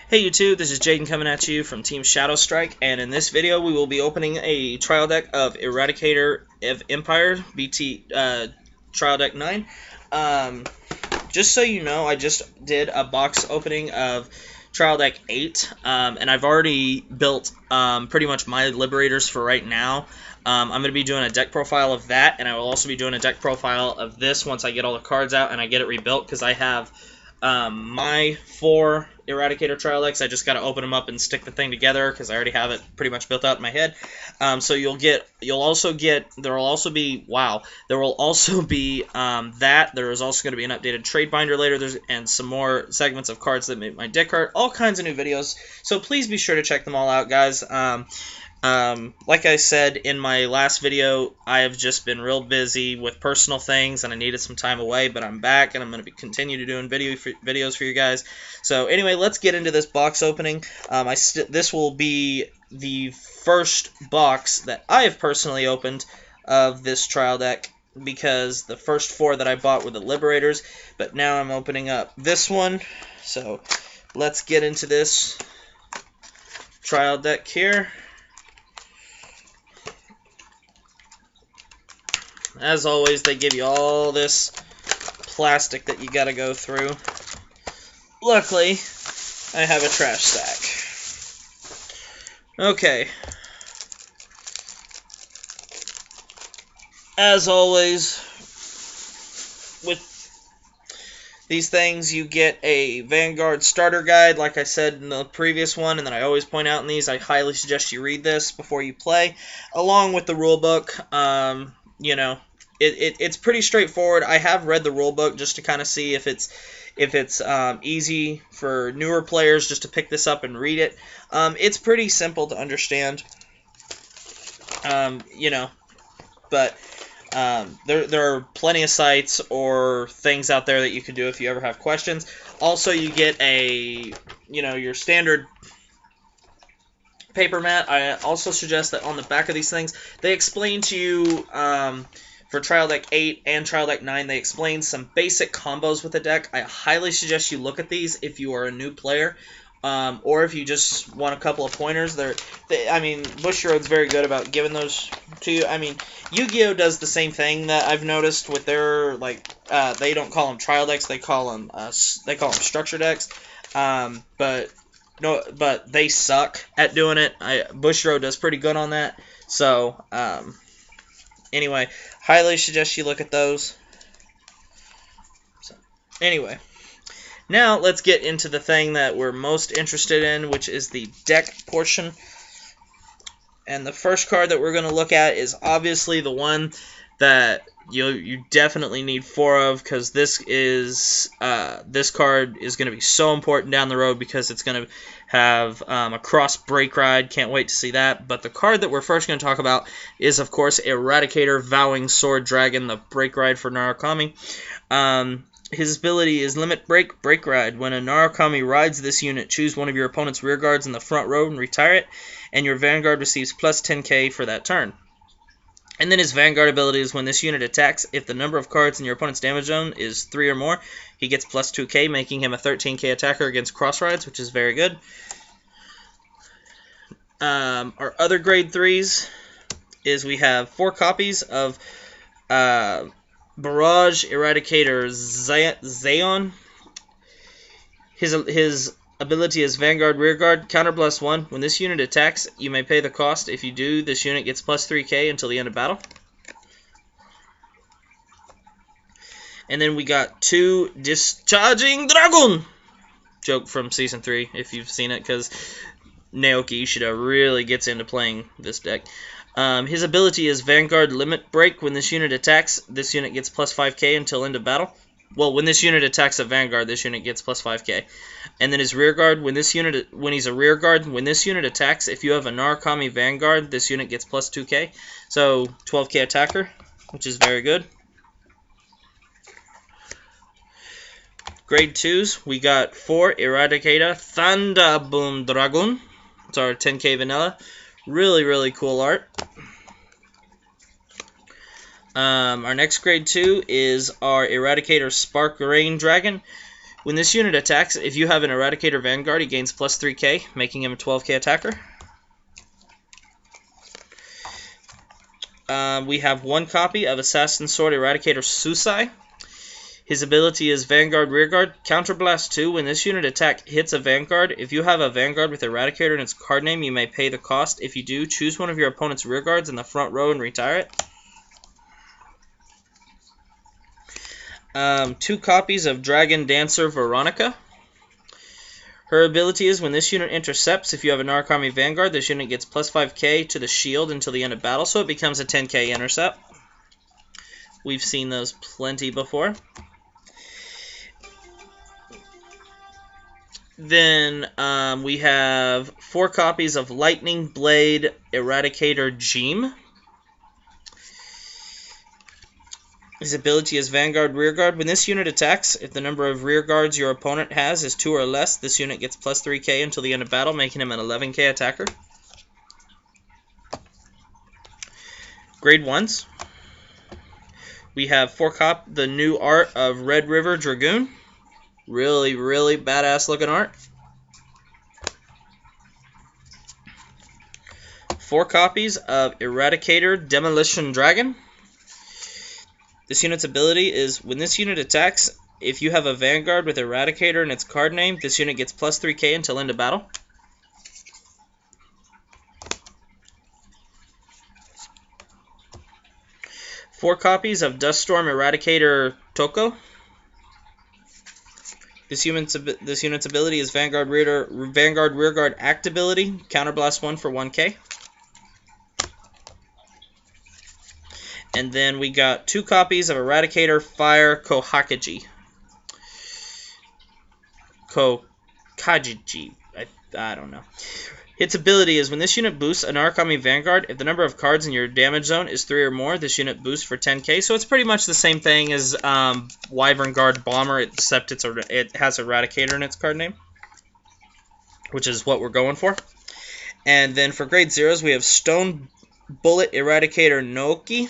Hey YouTube, this is Jaden coming at you from Team Shadow Strike, and in this video we will be opening a trial deck of Eradicator of Empire, BT trial deck 9. Just so you know, I just did a box opening of trial deck 8, and I've already built pretty much my Liberators for right now. I'm going to be doing a deck profile of that, and I will also be doing a deck profile of this once I get all the cards out and I get it rebuilt, because I have my 4 Eradicator trial decks. I just got to open them up and stick the thing together because I already have it pretty much built out in my head. So there will also be that. There is also going to be an updated trade binder later, and some more segments of cards that make my deck art. All kinds of new videos. So please be sure to check them all out, guys. Like I said in my last video, I have just been real busy with personal things and I needed some time away, but I'm back and I'm going to continue to doing videos for you guys. So anyway, let's get into this box opening. This will be the first box that I have personally opened of this trial deck, because the first 4 that I bought were the Liberators, but now I'm opening up this one. So let's get into this trial deck here. As always, they give you all this plastic that you gotta go through. Luckily, I have a trash sack. Okay. As always, with these things, you get a Vanguard starter guide, like I said in the previous one, and then I always point out in these, I highly suggest you read this before you play, along with the rule book. You know, it's pretty straightforward. I have read the rulebook just to kind of see if it's easy for newer players just to pick this up and read it. It's pretty simple to understand. You know, but there are plenty of sites or things out there that you can do if you ever have questions. Also, you get your standard paper mat. I also suggest that on the back of these things, they explain to you, for Trial Deck 8 and Trial Deck 9, they explain some basic combos with the deck. I highly suggest you look at these if you are a new player, or if you just want a couple of pointers. I mean, Bushiroad's very good about giving those to you. I mean, Yu-Gi-Oh! Does the same thing that I've noticed with their, they don't call them trial decks, they call them structure decks, but they suck at doing it. Bushiroad does pretty good on that. So, anyway, highly suggest you look at those. So, anyway, now let's get into the thing that we're most interested in, which is the deck portion. And the first card that we're going to look at is obviously the one that you definitely need 4 of, because this card is going to be so important down the road, because it's going to have a cross break ride. Can't wait to see that. But the card that we're first going to talk about is, of course, Eradicator, Vowing Sword Dragon, the break ride for Narukami. His ability is Limit Break, Break Ride. When a Narukami rides this unit, choose one of your opponent's rear guards in the front row and retire it, and your Vanguard receives plus 10k for that turn. And then his Vanguard ability is when this unit attacks, if the number of cards in your opponent's damage zone is 3 or more, he gets plus 2k, making him a 13k attacker against cross rides, which is very good. Our other grade 3s is we have 4 copies of Barrage Eradicator Zayon. His ability is Vanguard Rearguard, Counter +1. When this unit attacks, you may pay the cost. If you do, this unit gets plus 3k until the end of battle. And then we got 2 Discharging Dragon! Joke from Season 3, if you've seen it, because Naoki Ishida really gets into playing this deck. His ability is Vanguard Limit Break. When this unit attacks, this unit gets plus 5k until end of battle. Well, when this unit attacks a Vanguard, this unit gets plus 5k. And then his Rearguard, when he's a Rearguard, when this unit attacks, if you have a Narukami Vanguard, this unit gets plus 2k. So, 12k attacker, which is very good. Grade 2s, we got 4 Eradicator Thunder Boom Dragon. It's our 10k vanilla. Really, really cool art. Our next grade 2 is our Eradicator Spark Rain Dragon. When this unit attacks, if you have an Eradicator Vanguard, he gains plus 3k, making him a 12k attacker. We have 1 copy of Assassin Sword Eradicator Susai. His ability is Vanguard Rearguard, Counterblast 2. When this unit attack hits a Vanguard, if you have a Vanguard with Eradicator in its card name, you may pay the cost. If you do, choose one of your opponent's Rearguards in the front row and retire it. 2 copies of Dragon Dancer Veronica. Her ability is when this unit intercepts, if you have a Narcomi Vanguard, this unit gets plus 5k to the shield until the end of battle, so it becomes a 10k intercept. We've seen those plenty before. Then we have 4 copies of Lightning Blade Eradicator Jeem. His ability is Vanguard Rearguard. When this unit attacks, if the number of rearguards your opponent has is 2 or less, this unit gets plus 3k until the end of battle, making him an 11k attacker. Grade 1s. We have the new art of Red River Dragoon. Really, really badass looking art. 4 copies of Eradicator Demolition Dragon. This unit's ability is when this unit attacks, if you have a Vanguard with Eradicator in its card name, this unit gets plus 3k until end of battle. Four copies of Duststorm Eradicator Toko. This unit's ability is Vanguard Rearguard Act ability, Counterblast 1 for 1k. And then we got 2 copies of Eradicator Fire Kohakiji. Kokajiji. I don't know. Its ability is when this unit boosts an Narcomi Vanguard, if the number of cards in your damage zone is 3 or more, this unit boosts for 10k. So it's pretty much the same thing as Wyvern Guard Bomber, except it has Eradicator in its card name, which is what we're going for. And then for grade 0s, we have Stone Bullet Eradicator Noki.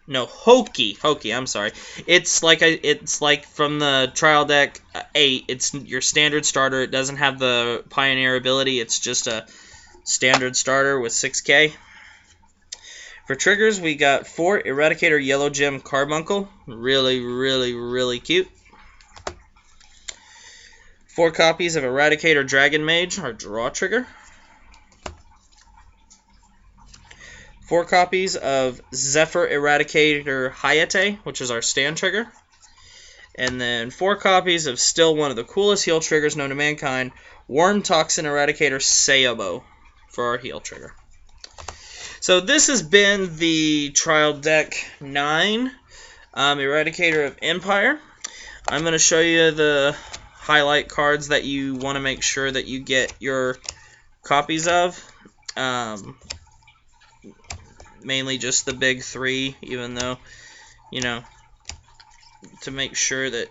No, Hoki, I'm sorry. It's like from the trial deck 8. It's your standard starter. It doesn't have the Pioneer ability. It's just a standard starter with 6k. For triggers, we got 4 Eradicator Yellow Gem Carbuncle. Really, really, really cute. 4 copies of Eradicator Dragon Mage, our draw trigger. 4 copies of Zephyr Eradicator Hayate, which is our stand trigger. And then 4 copies of still one of the coolest heal triggers known to mankind, Worm Toxin Eradicator Sayobo for our heal trigger. So this has been the Trial Deck 9 Eradicator of Empire. I'm going to show you the highlight cards that you want to make sure that you get your copies of. Mainly just the big 3, even though, you know, to make sure that...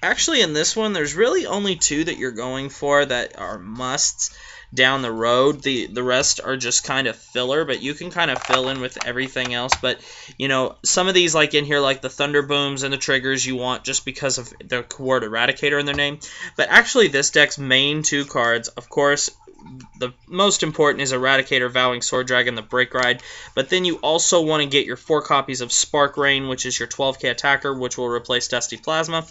Actually, in this one, there's really only 2 that you're going for that are musts down the road. The rest are just kind of filler, but you can kind of fill in with everything else. But, you know, some of these, like in here, like the Thunder Booms and the triggers you want just because of the word Eradicator in their name. But actually, this deck's main 2 cards, of course... The most important is Eradicator Vowing Sword Dragon, the Break Ride, but then you also want to get your 4 copies of Spark Rain, which is your 12k attacker, which will replace Dusty Plasma.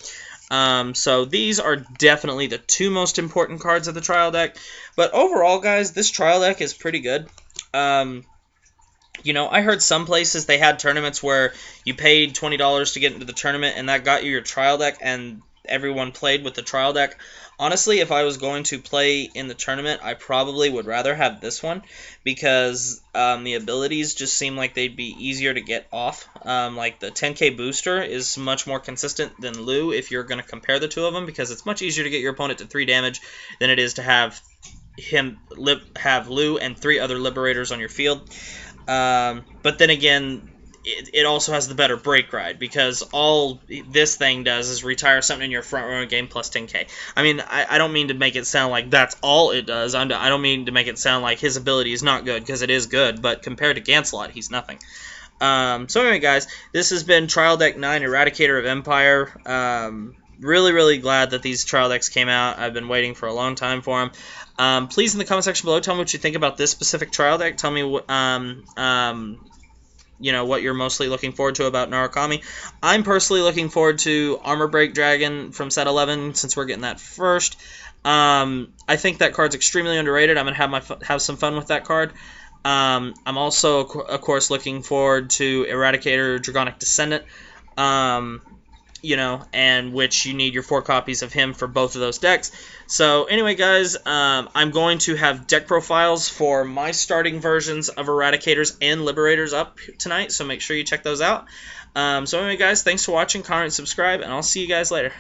So these are definitely the 2 most important cards of the trial deck. But overall, guys, this trial deck is pretty good. You know, I heard some places they had tournaments where you paid $20 to get into the tournament, and that got you your trial deck, and everyone played with the trial deck. Honestly, if I was going to play in the tournament, I probably would rather have this one because the abilities just seem like they'd be easier to get off. Like the 10k booster is much more consistent than Lu if you're going to compare the 2 of them because it's much easier to get your opponent to 3 damage than it is to have have Lu and 3 other Liberators on your field. But then again... It also has the better break ride because all this thing does is retire something in your front row game plus 10k. I mean, I don't mean to make it sound like that's all it does. I don't mean to make it sound like his ability is not good because it is good, but compared to Ganslot, he's nothing. So anyway, guys, this has been Trial Deck 9 Eradicator of Empire. Really, really glad that these trial decks came out. I've been waiting for a long time for them. Please, in the comment section below, tell me what you think about this specific trial deck. Tell me what, what you're mostly looking forward to about Narukami. I'm personally looking forward to Armor Break Dragon from set 11, since we're getting that first. I think that card's extremely underrated. I'm going to have some fun with that card. I'm also, of course, looking forward to Eradicator Dragonic Descendant, and which you need your 4 copies of him for both of those decks. So anyway, guys, I'm going to have deck profiles for my starting versions of Eradicators and Liberators up tonight, so make sure you check those out. So anyway, guys, thanks for watching, comment, and subscribe, and I'll see you guys later.